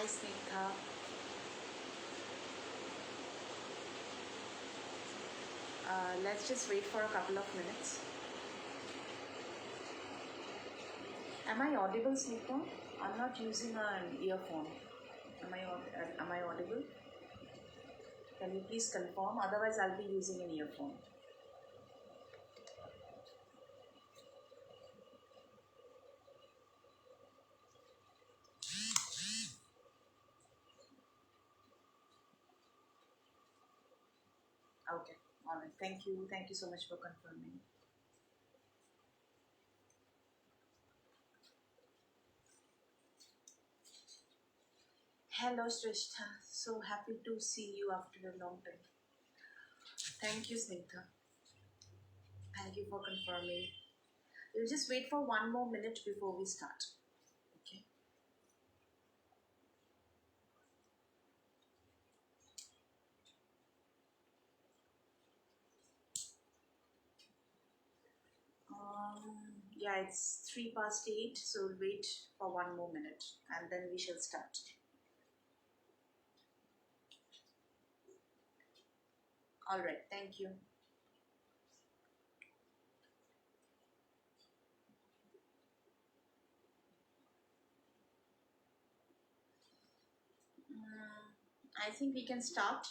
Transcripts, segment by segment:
Hi, Snigdha. Let's just wait for a couple of minutes. Am I audible, Snigdha? I'm not using an earphone. Am I audible? Can you please confirm? Otherwise, I'll be using an earphone. Okay. All right. Thank you. Thank you so much for confirming. Hello, Shrishta. So happy to see you after a long time. Thank you, Snigdha. Thank you for confirming. We'll just wait for one more minute before we start. Okay. Yeah, it's 8:03, so we'll wait for one more minute and then we shall start. All right, thank you. I think we can start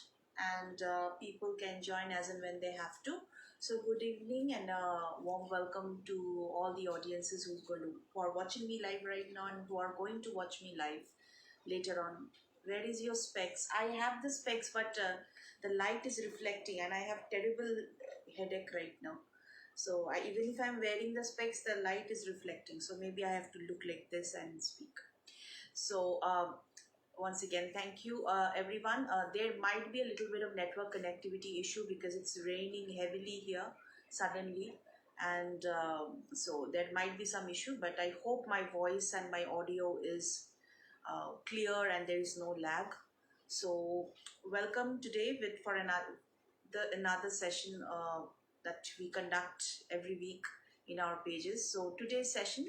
and people can join as and when they have to. So, good evening and a warm welcome to all the audiences who are watching me live right now and who are going to watch me live later on. Where is your specs? I have the specs, but the light is reflecting and I have terrible headache right now. So, even if I'm wearing the specs, the light is reflecting. So, maybe I have to look like this and speak. So, once again, thank you, everyone. There might be a little bit of network connectivity issue because it's raining heavily here suddenly, and so there might be some issue. But I hope my voice and my audio is clear and there is no lag. So, welcome today with for another session that we conduct every week in our pages. So today's session,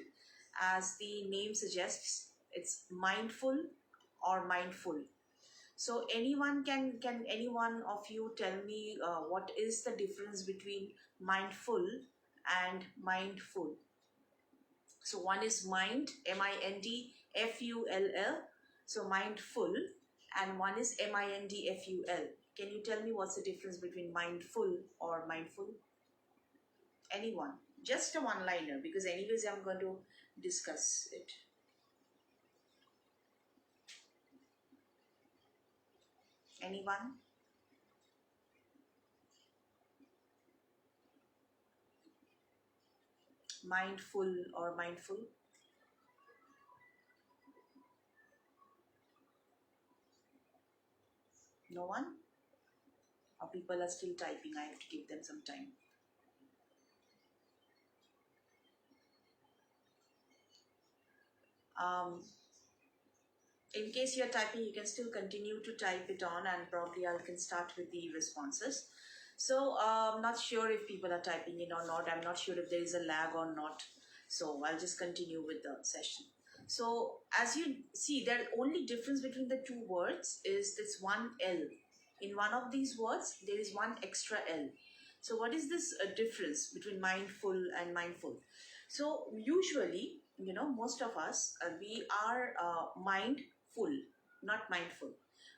as the name suggests, it's mindful or mindful. So can anyone of you tell me what is the difference between mindful and mindful? So one is mind, MINDFULL. So mindful, and one is MINDFUL. Can you tell me what's the difference between mindful or mindful? Anyone? Just a one-liner, because anyways I'm going to discuss it. Anyone? Mindful or mindful? No one? Or people are still typing? I have to give them some time. Um, in case you're typing, you can still continue to type it on, and probably I can start with the responses. So I'm not sure if people are typing in or not. I'm not sure if there is a lag or not. So I'll just continue with the session. So as you see, the only difference between the two words is this one L. In one of these words, there is one extra L. So what is this difference between mindful and mindful? So usually, most of us, we are mindful, not mindful.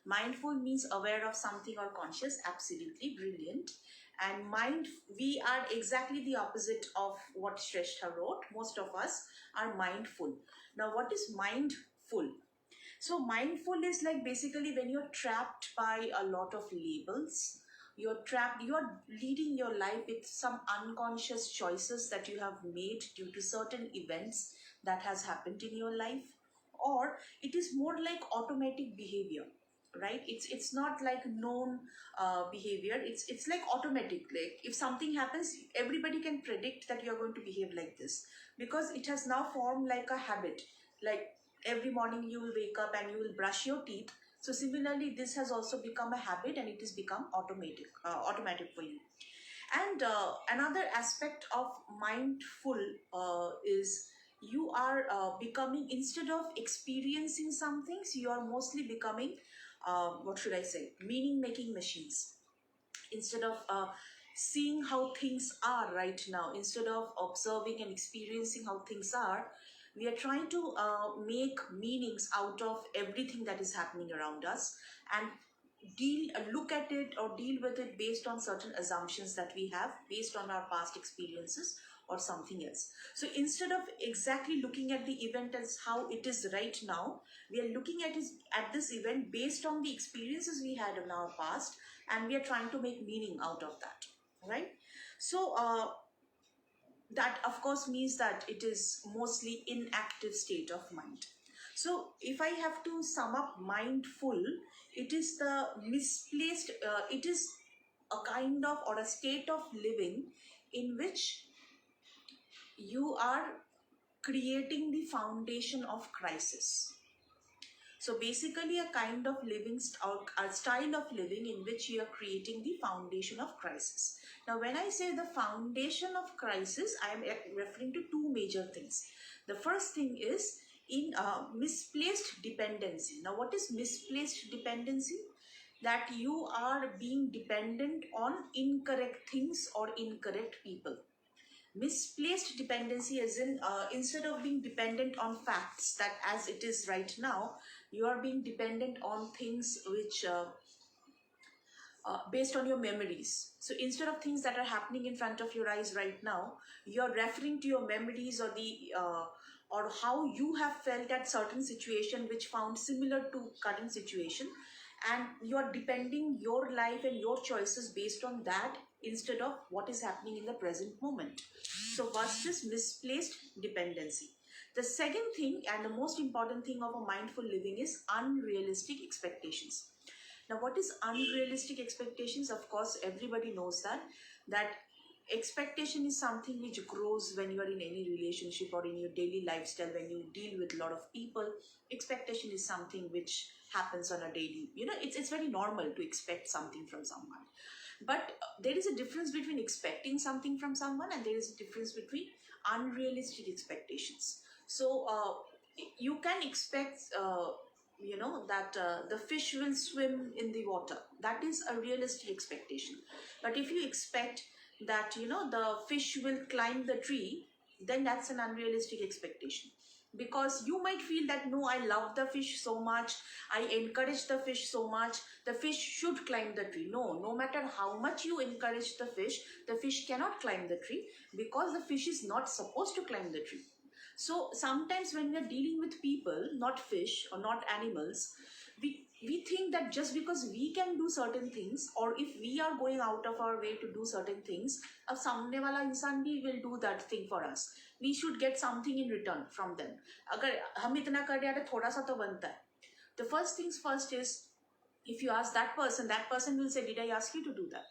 Mindful means aware of something or conscious, absolutely brilliant. And we are exactly the opposite of what Shrestha wrote. Most of us are mindful. Now, what is mindful? So, mindful is like basically when you're trapped by a lot of labels. You're leading your life with some unconscious choices that you have made due to certain events that has happened in your life, or it is more like automatic behavior, right? It's not like known behavior. It's like automatic. Like if something happens, everybody can predict that you're going to behave like this because it has now formed like a habit. Like every morning you will wake up and you will brush your teeth. So similarly, this has also become a habit and it has become automatic for you. And another aspect of mindful is you are becoming, instead of experiencing some things, you are mostly becoming, what should I say, meaning making machines. Instead of seeing how things are right now, instead of observing and experiencing how things are, we are trying to make meanings out of everything that is happening around us, and look at it or deal with it based on certain assumptions that we have based on our past experiences or something else. So instead of exactly looking at the event as how it is right now, we are looking at this event based on the experiences we had in our past, and we are trying to make meaning out of that, right? So that of course means that it is mostly inactive state of mind. So if I have to sum up mindful, it is the misplaced, it is a kind of, or a state of living in which you are creating the foundation of crisis. So basically a kind of living or a style of living in which you are creating the foundation of crisis. Now when I say the foundation of crisis, I am referring to two major things. The first thing is in misplaced dependency. Now what is misplaced dependency? That you are being dependent on incorrect things or incorrect people. Misplaced dependency as in, instead of being dependent on facts that as it is right now, you are being dependent on things which based on your memories. So instead of things that are happening in front of your eyes right now, you're referring to your memories or the or how you have felt at certain situation which found similar to current situation, and you're depending your life and your choices based on that instead of what is happening in the present moment. So first is misplaced dependency. The second thing and the most important thing of a mindful living is unrealistic expectations. Now, what is unrealistic expectations? Of course, everybody knows that expectation is something which grows when you are in any relationship or in your daily lifestyle. When you deal with a lot of people, expectation is something which happens on a daily. It's very normal to expect something from someone. But there is a difference between expecting something from someone, and there is a difference between unrealistic expectations. So you can expect that the fish will swim in the water. That is a realistic expectation. But if you expect that the fish will climb the tree, then that's an unrealistic expectation. Because you might feel that, no, I love the fish so much, I encourage the fish so much, the fish should climb the tree. No matter how much you encourage the fish cannot climb the tree, because the fish is not supposed to climb the tree. So sometimes when we are dealing with people, not fish or not animals, we think that just because we can do certain things, or if we are going out of our way to do certain things, a samne wala insan bhi will do that thing for us. We should get something in return from them. Agar hum itna kar rahe hain, thoda sa to banta hai. The first things first is, if you ask that person will say, did I ask you to do that?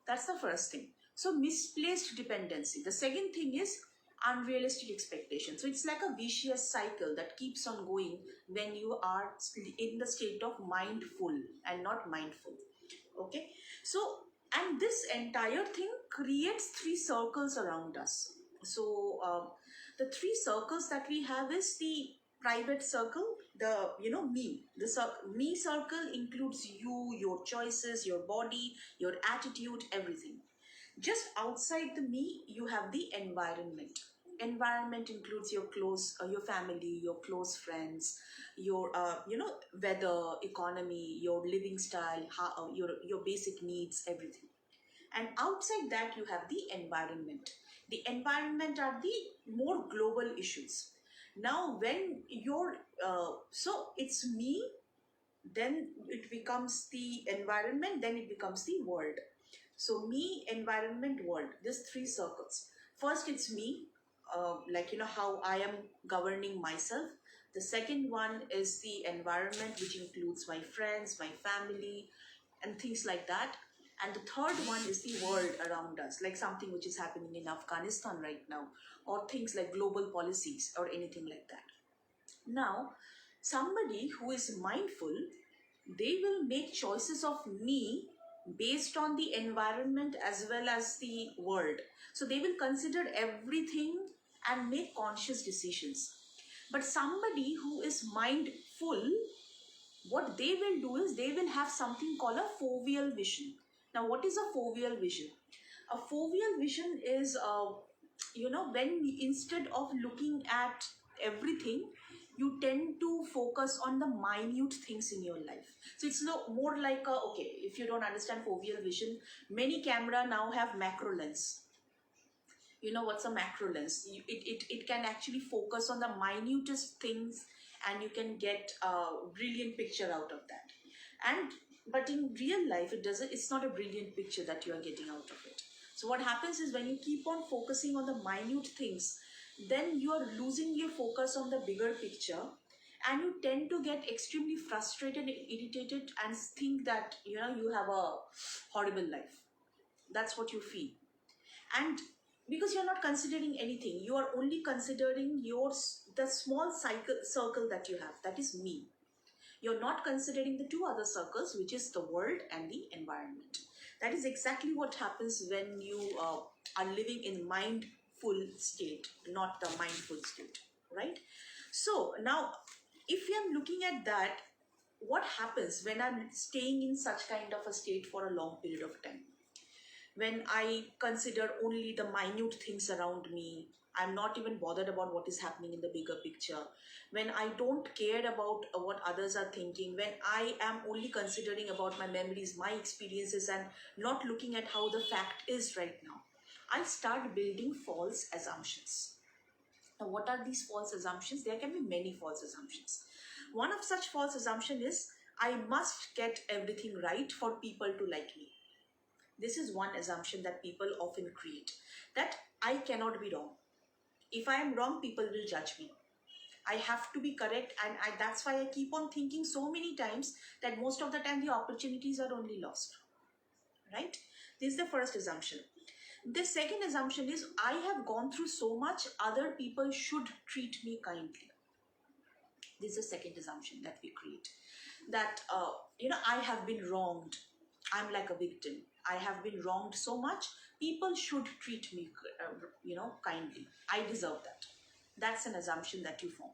That's the first thing. So misplaced dependency. The second thing is unrealistic expectation. So it's like a vicious cycle that keeps on going when you are in the state of mindful and not mindful. Okay. So, and this entire thing creates three circles around us. So the three circles that we have is the private circle, the me. The me circle includes you, your choices, your body, your attitude, everything. Just outside the me, you have the environment. Environment includes your your family, your close friends, your weather, economy, your living style, how, your basic needs, everything. And outside that, you have the environment. The environment are the more global issues. Now, when you're so it's me, then it becomes the environment, then it becomes the world. So me, environment, world, these three circles. First it's me, like how I am governing myself. The second one is the environment, which includes my friends, my family, and things like that. And the third one is the world around us, like something which is happening in Afghanistan right now, or things like global policies or anything like that. Now, somebody who is mindful, they will make choices of me based on the environment as well as the world. So they will consider everything and make conscious decisions. But somebody who is mindful, what they will do is they will have something called a foveal vision. Now, what is a foveal vision? A foveal vision is, when instead of looking at everything, you tend to focus on the minute things in your life. So it's no more like okay, if you don't understand foveal vision, many camera now have macro lens. You know what's a macro lens? It can actually focus on the minutest things, and you can get a brilliant picture out of that. And but in real life, it's not a brilliant picture that you are getting out of it. So what happens is, when you keep on focusing on the minute things, then you are losing your focus on the bigger picture, and you tend to get extremely frustrated and irritated and think that you have a horrible life. That's what you feel. And because you're not considering anything, you are only considering the small circle that you have, that is me. You're not considering the two other circles, which is the world and the environment. That is exactly what happens when you are living in mindful state, not the mindful state, right? So now, if I'm looking at that, what happens when I'm staying in such kind of a state for a long period of time? When I consider only the minute things around me, I'm not even bothered about what is happening in the bigger picture. When I don't care about what others are thinking, when I am only considering about my memories, my experiences, and not looking at how the fact is right now, I start building false assumptions. Now, what are these false assumptions? There can be many false assumptions. One of such false assumption is, I must get everything right for people to like me. This is one assumption that people often create, that I cannot be wrong. If I am wrong, people will judge me. I have to be correct, and that's why I keep on thinking so many times that most of the time the opportunities are only lost. Right? This is the first assumption. The second assumption is, I have gone through so much, other people should treat me kindly. This is the second assumption that we create. That, I have been wronged. I'm like a victim. I have been wronged so much. People should treat me, kindly. I deserve that. That's an assumption that you form.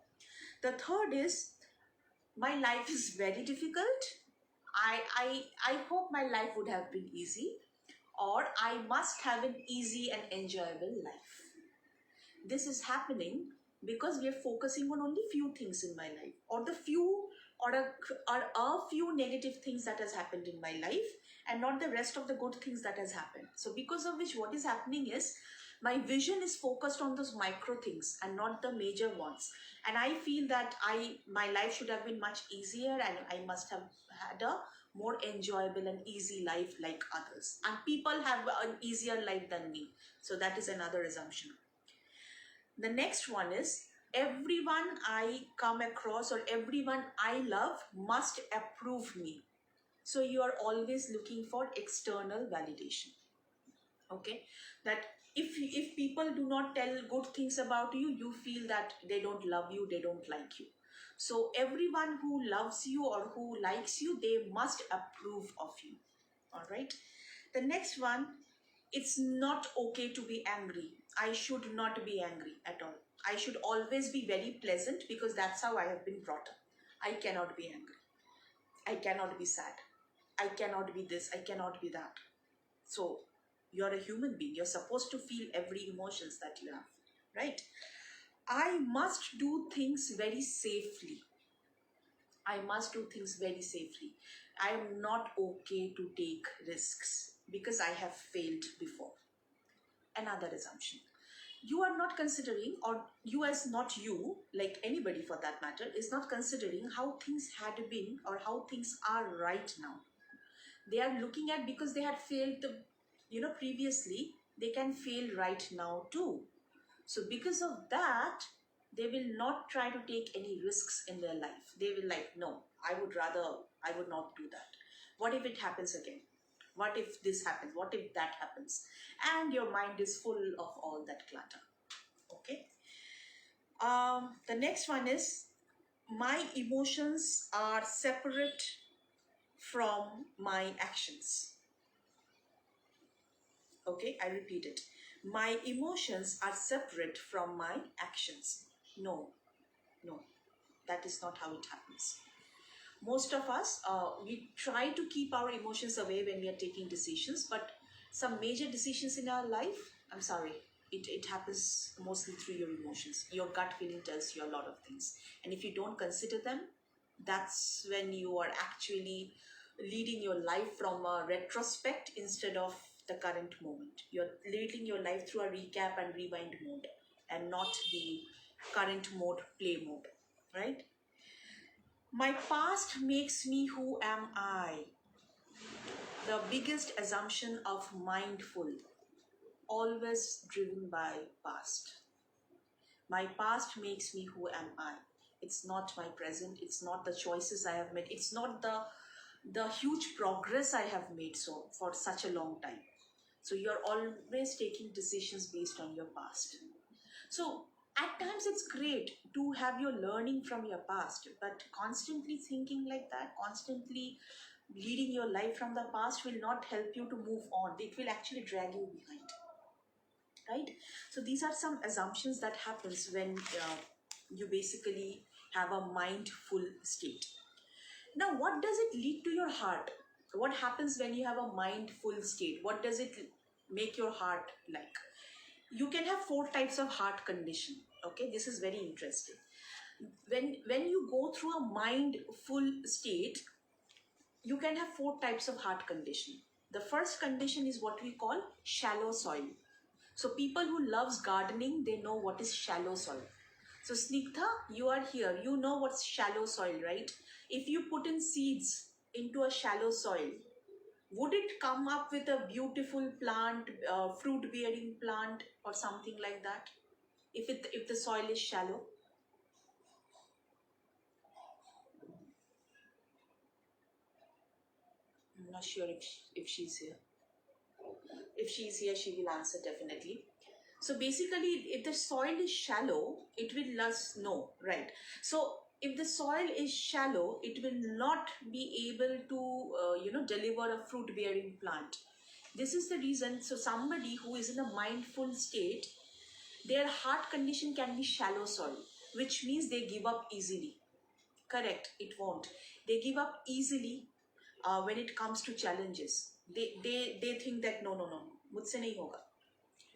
The third is, my life is very difficult. I hope my life would have been easy, or I must have an easy and enjoyable life. This is happening because we are focusing on only few things in my life, or the few or a few negative things that has happened in my life, and not the rest of the good things that has happened. So because of which, what is happening is, my vision is focused on those micro things and not the major ones. And I feel that my life should have been much easier, and I must have had a more enjoyable and easy life like others. And people have an easier life than me. So that is another assumption. The next one is, everyone I come across or everyone I love must approve me. So you are always looking for external validation. Okay, that if people do not tell good things about you, you feel that they don't love you, they don't like you. So everyone who loves you or who likes you, they must approve of you. All right. The next one, it's not okay to be angry. I should not be angry at all. I should always be very pleasant, because that's how I have been brought up. I cannot be angry. I cannot be sad. I cannot be this. I cannot be that. So you're a human being. You're supposed to feel every emotions that you have, right? I must do things very safely. I must do things very safely. I am not okay to take risks because I have failed before. Another assumption. You are not considering, or you as not you, like anybody for that matter, is not considering how things had been or how things are right now. They are looking at, because they had failed previously, they can fail right now too. So because of that, they will not try to take any risks in their life. They will like, no, I would not do that. What if it happens again? What if this happens? What if that happens? And your mind is full of all that clutter. Okay. The next one is, my emotions are separate from my actions. Okay, I repeat it. My emotions are separate from my actions. No, no, that is not how it happens. Most of us, we try to keep our emotions away when we are taking decisions, but some major decisions in our life, I'm sorry, it happens mostly through your emotions. Your gut feeling tells you a lot of things. And if you don't consider them, that's when you are actually leading your life from a retrospect instead of the current moment. You're leading your life through a recap and rewind mode and not the current mode, play mode, right? My past makes me who am I. The biggest assumption of mindful, always driven by past. My past makes me who am I. It's not my present, it's not the choices I have made, it's not the huge progress I have made so for such a long time. So you're always taking decisions based on your past. So at times it's great to have your learning from your past, but constantly thinking like that, constantly leading your life from the past will not help you to move on. It will actually drag you behind, right? So these are some assumptions that happens when you basically have a mindful state. Now, what does it lead to your heart? What happens when you have a mindful state? What does it make your heart like? You can have 4 types of heart condition. Okay, this is very interesting. When you go through a mindful state, you can have 4 types of heart condition. The first condition is what we call shallow soil. So people who loves gardening, they know what is shallow soil. So Snigdha, you are here, you know what's shallow soil, right? If you put in seeds into a shallow soil, would it come up with a beautiful plant, fruit bearing plant or something like that, if the soil is shallow? I'm not sure if she's here. If she's here, she will answer definitely. So basically, if the soil is shallow, it will less no, right? So if the soil is shallow, it will not be able to deliver a fruit bearing plant. This is the reason. So somebody who is in a mindful state, their heart condition can be shallow soil, which means they give up easily. Correct, it won't. They give up easily when it comes to challenges. They think that no, mujhse nahi hoga.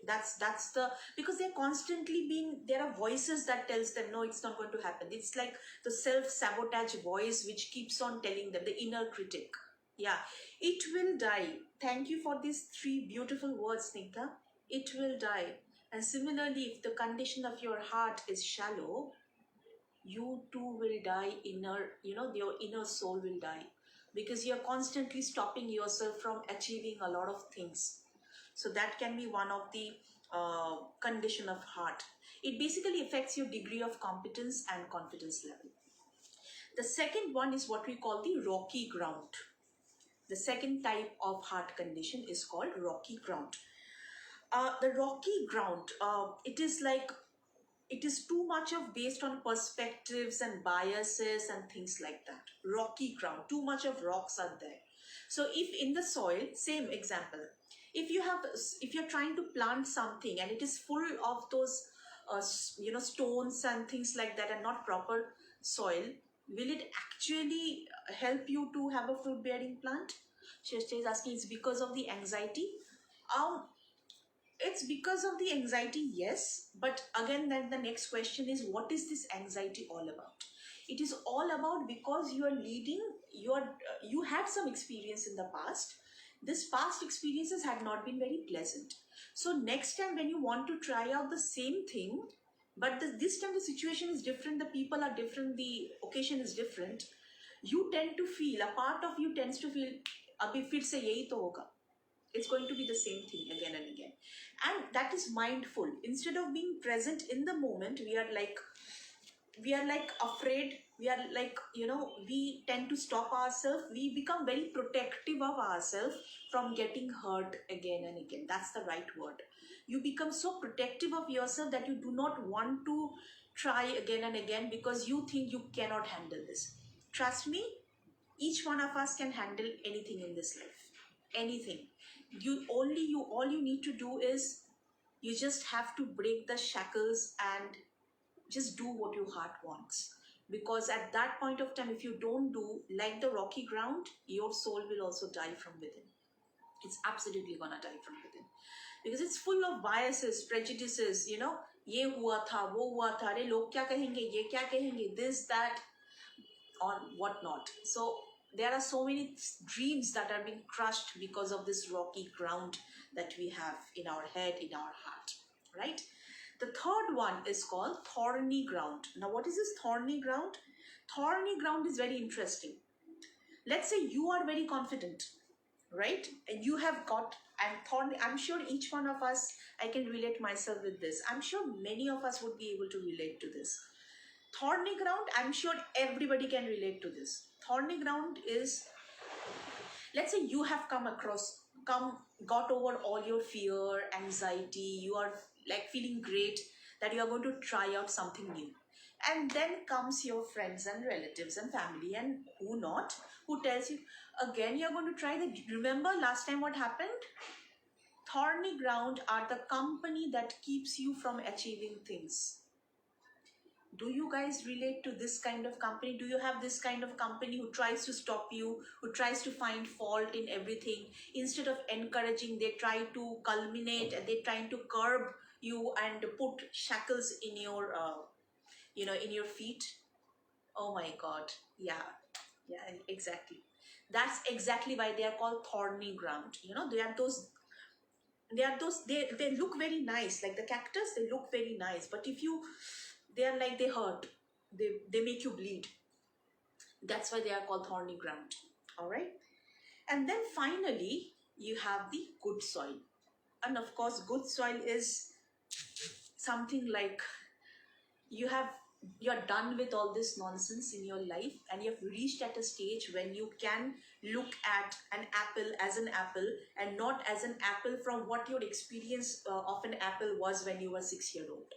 That's the, because they're constantly being, there are voices that tells them no, it's not going to happen. It's like the self-sabotage voice which keeps on telling them, the inner critic. Yeah, it will die. Thank you for these 3 beautiful words, Snigdha. It will die. And similarly, if the condition of your heart is shallow, you too will die. Your inner soul will die, because you're constantly stopping yourself from achieving a lot of things. So that can be one of the condition of heart. It basically affects your degree of competence and confidence level. The second one is what we call the rocky ground. The second type of heart condition is called rocky ground. The rocky ground, it is like, it is too much of based on perspectives and biases and things like that. Rocky ground, too much of rocks are there. So if in the soil, same example, if you're trying to plant something and it is full of those stones and things like that and not proper soil, will it actually help you to have a fruit bearing plant? Sheshta is asking, it's because of the anxiety. um it's because of the anxiety, yes. But again, then the next question is, what is this anxiety all about? It is all about because you are leading, you had some experience in the past. This past experiences had not been very pleasant. So next time when you want to try out the same thing, but this time the situation is different, the people are different, the occasion is different, you tend to feel, a part of you tends to feel, abhi fir se yahi to hoga. It's going to be the same thing again and again. And that is mindful. Instead of being present in the moment, we are like afraid. We are like, we tend to stop ourselves. We become very protective of ourselves from getting hurt again and again. That's the right word. You become so protective of yourself that you do not want to try again and again, because you think you cannot handle this. Trust me, each one of us can handle anything in this life. Anything. All you need to do is You just have to break the shackles and just do what your heart wants. Because at that point of time, if you don't do, like the rocky ground, your soul will also die from within. It's absolutely gonna die from within. Because it's full of biases, prejudices, you know, ye hua tha, wo hua tha, re log kya kahenge, ye kya kahenge, this, that, or whatnot. So there are so many dreams that are being crushed because of this rocky ground that we have in our head, in our heart, right? The third one is called thorny ground. Now, what is this thorny ground? Thorny ground is very interesting. Let's say you are very confident, right? And you have got, and thorny, I'm sure each one of us, I can relate myself with this. I'm sure many of us would be able to relate to this. Thorny ground, I'm sure everybody can relate to this. Thorny ground is, let's say you have got over all your fear, anxiety, you are like feeling great that you are going to try out something new. And then comes your friends and relatives and family and who not, who tells you, again, you're going to try that. Remember last time what happened? Thorny ground are the company that keeps you from achieving things. Do you guys relate to this kind of company? Do you have this kind of company who tries to stop you, who tries to find fault in everything? Instead of encouraging, they try to culminate and they try to curb you and put shackles in your, in your feet. Oh my God. Yeah, exactly. That's exactly why they are called thorny ground. You know, they look very nice, like the cactus, they look very nice, but if you, they are like, they hurt, they make you bleed. That's why they are called thorny ground. All right. And then finally you have the good soil. And of course, good soil is something like you're done with all this nonsense in your life, and you've reached at a stage when you can look at an apple as an apple and not as an apple from what your experience of an apple was when you were 6 years old.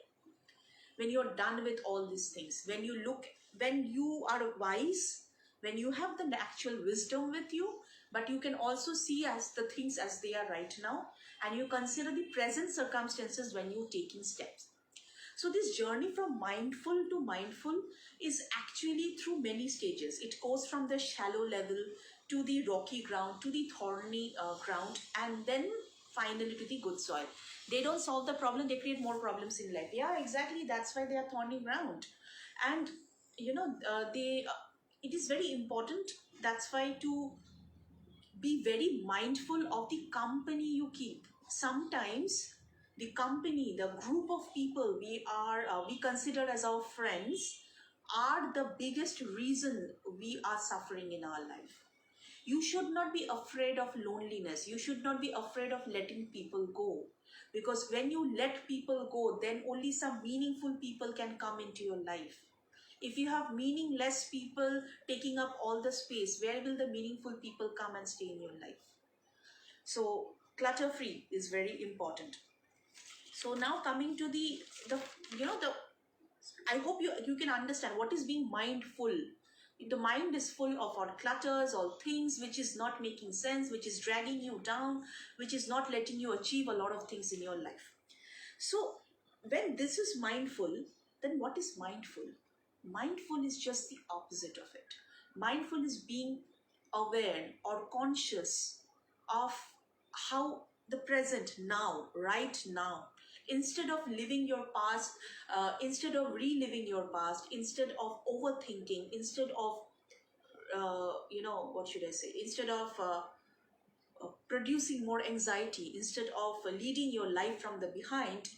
When you're done with all these things, when you are wise, when you have the actual wisdom with you, but you can also see as the things as they are right now, and you consider the present circumstances when you're taking steps. So this journey from mindful to mindful is actually through many stages. It goes from the shallow level to the rocky ground, to the thorny ground, and then finally to the good soil. They don't solve the problem, they create more problems in life. Yeah, exactly. That's why they are thorny ground. And, it is very important. That's why to be very mindful of the company you keep. Sometimes the company, the group of people we consider as our friends are the biggest reason we are suffering in our life. You should not be afraid of loneliness. You should not be afraid of letting people go. Because when you let people go, then only some meaningful people can come into your life. If you have meaningless people taking up all the space, where will the meaningful people come and stay in your life? So clutter free is very important. So now coming to the I hope you can understand what is being mindful. The mind is full of all clutters, all things which is not making sense, which is dragging you down, which is not letting you achieve a lot of things in your life. So when this is mindful, then what is mindful? Mindful is just the opposite of it. Mindful is being aware or conscious of how the present now, right now, instead of living your past, instead of reliving your past, instead of overthinking, instead of, what should I say, instead of producing more anxiety, instead of leading your life from the behind,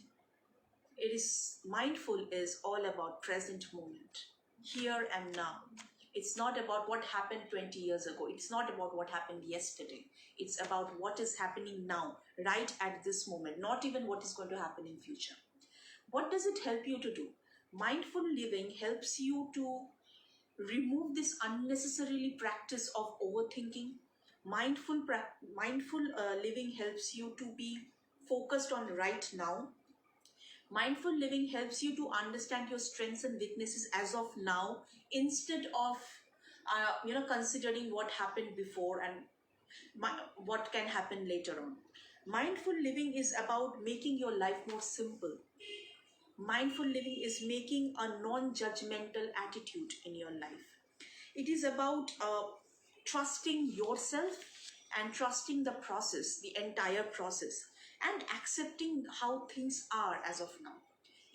it is mindful is all about present moment, here and now. It's not about what happened 20 years ago. It's not about what happened yesterday. It's about what is happening now, right at this moment, not even what is going to happen in future. What does it help you to do? Mindful living helps you to remove this unnecessarily practice of overthinking. Mindful living helps you to be focused on right now. Mindful living helps you to understand your strengths and weaknesses as of now, instead of considering what happened before and what can happen later on. Mindful living is about making your life more simple. Mindful living is making a non-judgmental attitude in your life. It is about trusting yourself and trusting the process, the entire process, and accepting how things are as of now.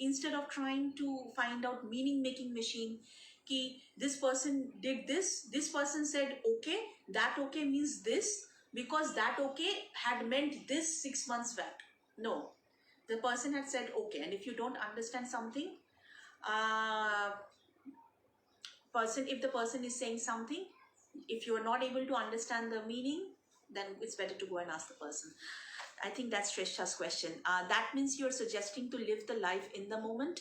Instead of trying to find out meaning making machine, ki this person did this person said okay, that okay means this, because that okay had meant this 6 months back. No, the person had said okay, and if you don't understand something, uh, if the person is saying something, if you are not able to understand the meaning, then it's better to go and ask the person. I think that's Trisha's question. That means you're suggesting to live the life in the moment.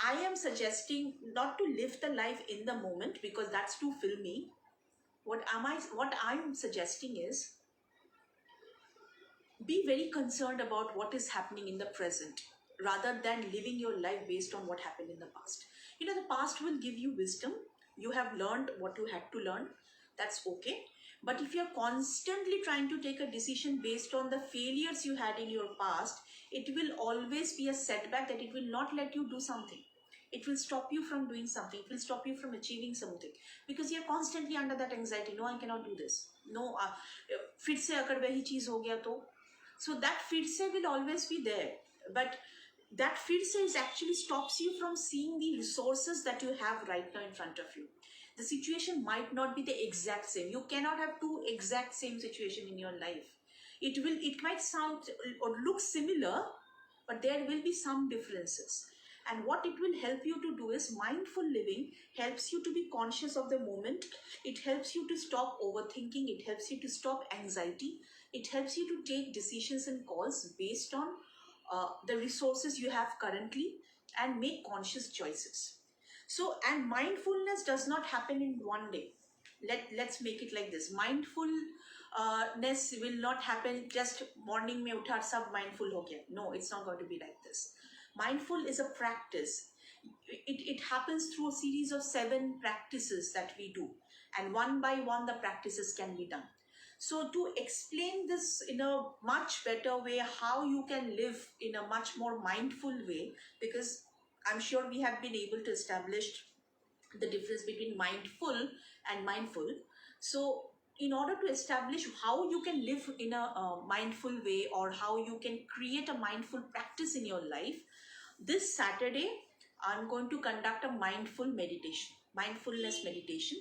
I am suggesting not to live the life in the moment because that's too filmy. What I'm suggesting is be very concerned about what is happening in the present rather than living your life based on what happened in the past. You know, the past will give you wisdom. You have learned what you had to learn. That's okay. But if you're constantly trying to take a decision based on the failures you had in your past, it will always be a setback, that it will not let you do something. It will stop you from doing something. It will stop you from achieving something because you're constantly under that anxiety. No, I cannot do this. No, फिर से अगर वही चीज हो गया तो, so that fear will always be there. But that fear is actually stops you from seeing the resources that you have right now in front of you. The situation might not be the exact same. You cannot have two exact same situation in your life. It might sound or look similar, but there will be some differences. And what it will help you to do is mindful living helps you to be conscious of the moment. It helps you to stop overthinking. It helps you to stop anxiety. It helps you to take decisions and calls based on the resources you have currently and make conscious choices. So, and mindfulness does not happen in one day. Let's make it like this. Mindfulness will not happen just morning mein utha sab mindful ho gaya. No, it's not going to be like this. Mindful is a practice. It happens through a series of 7 practices that we do, and one by one the practices can be done. So to explain this in a much better way, how you can live in a much more mindful way, because I'm sure we have been able to establish the difference between mindful and mindful. So in order to establish how you can live in a mindful way, or how you can create a mindful practice in your life, this Saturday I'm going to conduct a mindfulness meditation.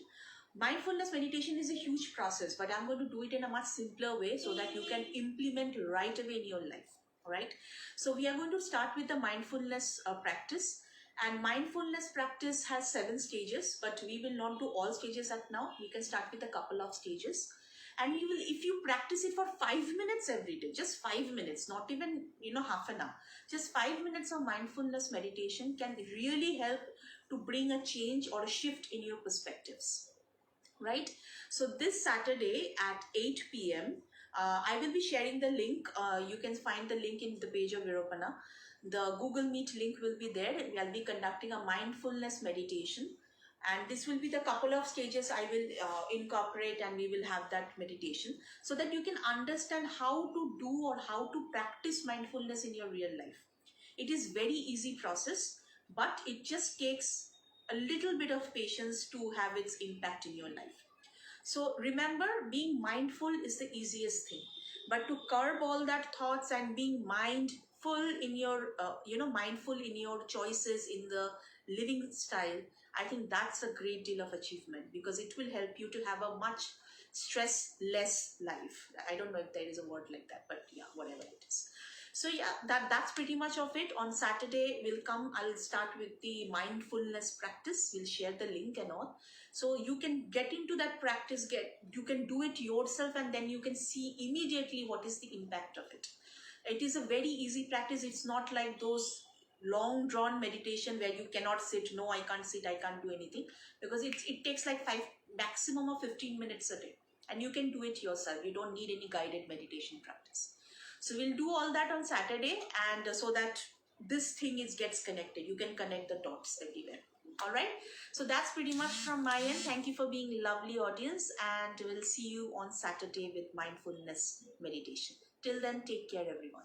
Mindfulness meditation is a huge process, but I'm going to do it in a much simpler way so that you can implement right away in your life. All right. So we are going to start with the mindfulness practice. And mindfulness practice has 7 stages, but we will not do all stages at now. We can start with a couple of stages. And you will, if you practice it for 5 minutes every day, just 5 minutes, not even, half an hour, just 5 minutes of mindfulness meditation can really help to bring a change or a shift in your perspectives. Right? So this Saturday at 8 p.m., I will be sharing the link. You can find the link in the page of Viropana. The Google Meet link will be there. I'll be conducting a mindfulness meditation. And this will be the couple of stages I will incorporate, and we will have that meditation so that you can understand how to do or how to practice mindfulness in your real life. It is very easy process, but it just takes a little bit of patience to have its impact in your life. So remember, being mindful is the easiest thing, but to curb all that thoughts and being mindful in your, mindful in your choices, in the living style, I think that's a great deal of achievement, because it will help you to have a much stress-less life. I don't know if there is a word like that, but yeah, whatever it is. So yeah, that's pretty much of it. On Saturday, I'll start with the mindfulness practice. We'll share the link and all. So you can get into that practice, you can do it yourself, and then you can see immediately what is the impact of it. It is a very easy practice. It's not like those long drawn meditation where you cannot sit. No, I can't sit, I can't do anything, because it takes like maximum of 15 minutes a day, and you can do it yourself. You don't need any guided meditation practice. So we'll do all that on Saturday, and so that this thing gets connected. You can connect the dots everywhere. All right. So that's pretty much from my end. Thank you for being lovely audience, and we'll see you on Saturday with mindfulness meditation. Till then, take care, everyone.